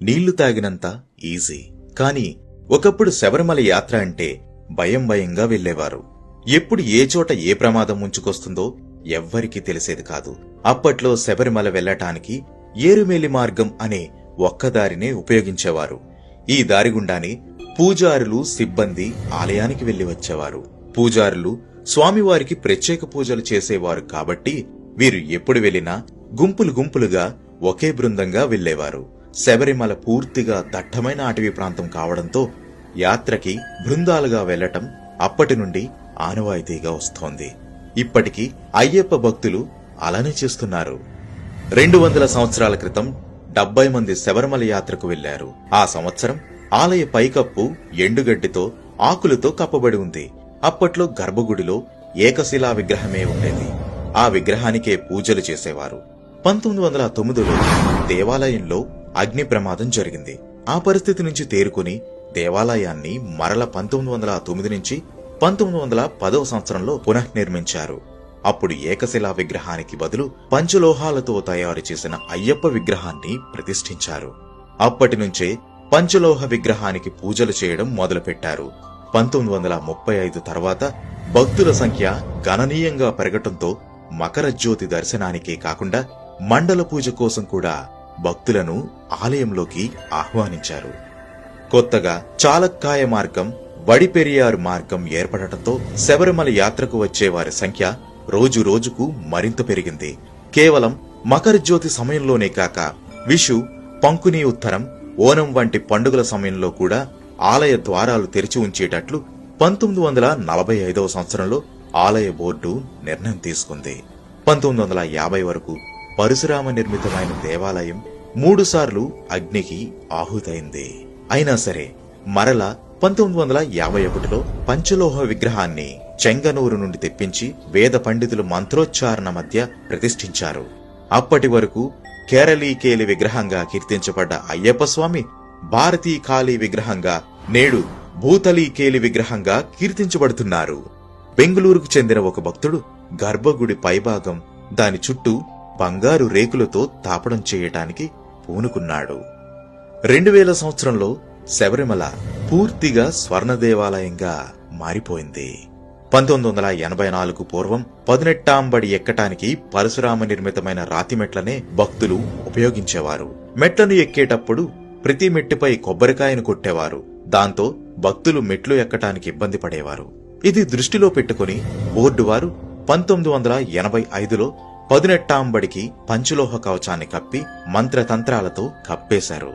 నీళ్లు తాగినంత ఈజీ. కాని ఒకప్పుడు శబరిమల యాత్ర అంటే భయం భయంగా వెళ్లేవారు. ఎప్పుడు ఏ చోట ఏ ప్రమాదం ముంచుకొస్తుందో ఎవ్వరికీ తెలిసేది కాదు. అప్పట్లో శబరిమల వెళ్లటానికి ఏరుమేలి మార్గం అనే ఒక్కదారినే ఉపయోగించేవారు. ఈ దారిగుండానే పూజారులు, సిబ్బంది ఆలయానికి వెళ్లి వచ్చేవారు. పూజారులు స్వామివారికి ప్రత్యేక పూజలు చేసేవారు కాబట్టి వీరు ఎప్పుడు వెళ్లినా గుంపులు గుంపులుగా ఒకే బృందంగా వెళ్లేవారు. శబరిమల పూర్తిగా దట్టమైన అటవీ ప్రాంతం కావడంతో యాత్రకి బృందాలుగా వెళ్లటం అప్పటి నుండి ఆనవాయితీగా వస్తోంది. ఇప్పటికీ అయ్యప్ప భక్తులు అలానే చేస్తున్నారు. 200 సంవత్సరాల క్రితం 70 మంది శబరిమల యాత్రకు వెళ్లారు. ఆ సంవత్సరం ఆలయ పైకప్పు ఎండుగడ్డితో, ఆకులతో కప్పబడి ఉంది. అప్పట్లో గర్భగుడిలో ఏకశిలా విగ్రహమే ఉండేది. ఆ విగ్రహానికే పూజలు చేసేవారు. 1909లో దేవాలయంలో అగ్ని ప్రమాదం జరిగింది. ఆ పరిస్థితి నుంచి తేరుకుని దేవాలయాన్ని మరల 1909 నుంచి 1910వ సంవత్సరంలో పునఃనిర్మించారు. అప్పుడు ఏకశిలా విగ్రహానికి బదులు పంచలోహాలతో తయారు చేసిన అయ్యప్ప విగ్రహాన్ని ప్రతిష్ఠించారు. అప్పటి నుంచే పంచలోహ విగ్రహానికి పూజలు చేయడం మొదలుపెట్టారు. 1935 తర్వాత భక్తుల సంఖ్య గణనీయంగా పెరగటంతో మకర జ్యోతి దర్శనానికే కాకుండా మండల పూజ కోసం కూడా భక్తులను ఆలయంలోకి ఆహ్వానించారు. కొత్తగా చాలక్కాయ మార్గం, వడిపెరియారు మార్గం ఏర్పడటంతో శబరిమల యాత్రకు వచ్చేవారి సంఖ్య రోజు రోజుకు మరింత పెరిగింది. కేవలం మకర జ్యోతి సమయంలోనే కాక విషు, పంకుని ఉత్తరం, ఓనం వంటి పండుగల సమయంలో కూడా ఆలయ ద్వారాలు తెరిచి ఉంచేటట్లు 1945వ సంవత్సరంలో ఆలయ బోర్డు నిర్ణయం తీసుకుంది. 1950 వరకు పరశురామ నిర్మితమైన దేవాలయం 3 సార్లు అగ్నికి ఆహుతైంది. అయినా సరే మరలా 1951లో పంచలోహ విగ్రహాన్ని చెంగనూరు నుండి తెప్పించి వేద పండితులు మంత్రోచ్చారణ మధ్య ప్రతిష్ఠించారు. అప్పటి వరకు కేరళీకేలి విగ్రహంగా కీర్తించబడ్డ అయ్యప్ప స్వామి భారతీ కాళీ విగ్రహంగా, నేడు భూతలీకేలి విగ్రహంగా కీర్తించబడుతున్నారు. బెంగుళూరుకు చెందిన ఒక భక్తుడు గర్భగుడి పైభాగం, దాని చుట్టూ బంగారు రేకులతో తాపడం చేయటానికి పూనుకున్నాడు. 2000 సంవత్సరంలో శబరిమల పూర్తిగా స్వర్ణ దేవాలయంగా మారిపోయింది. 1984 పూర్వం 18 ఎక్కటానికి పరశురామ నిర్మితమైన రాతి మెట్లనే భక్తులు ఉపయోగించేవారు. మెట్లను ఎక్కేటప్పుడు ప్రతి మెట్టిపై కొబ్బరికాయను కొట్టేవారు. దాంతో భక్తులు మెట్లు ఎక్కటానికి ఇబ్బంది పడేవారు. ఇది దృష్టిలో పెట్టుకుని బోర్డు వారు 1985లో 18 పంచలోహ కవచాన్ని కప్పి మంత్రతంత్రాలతో కప్పేశారు.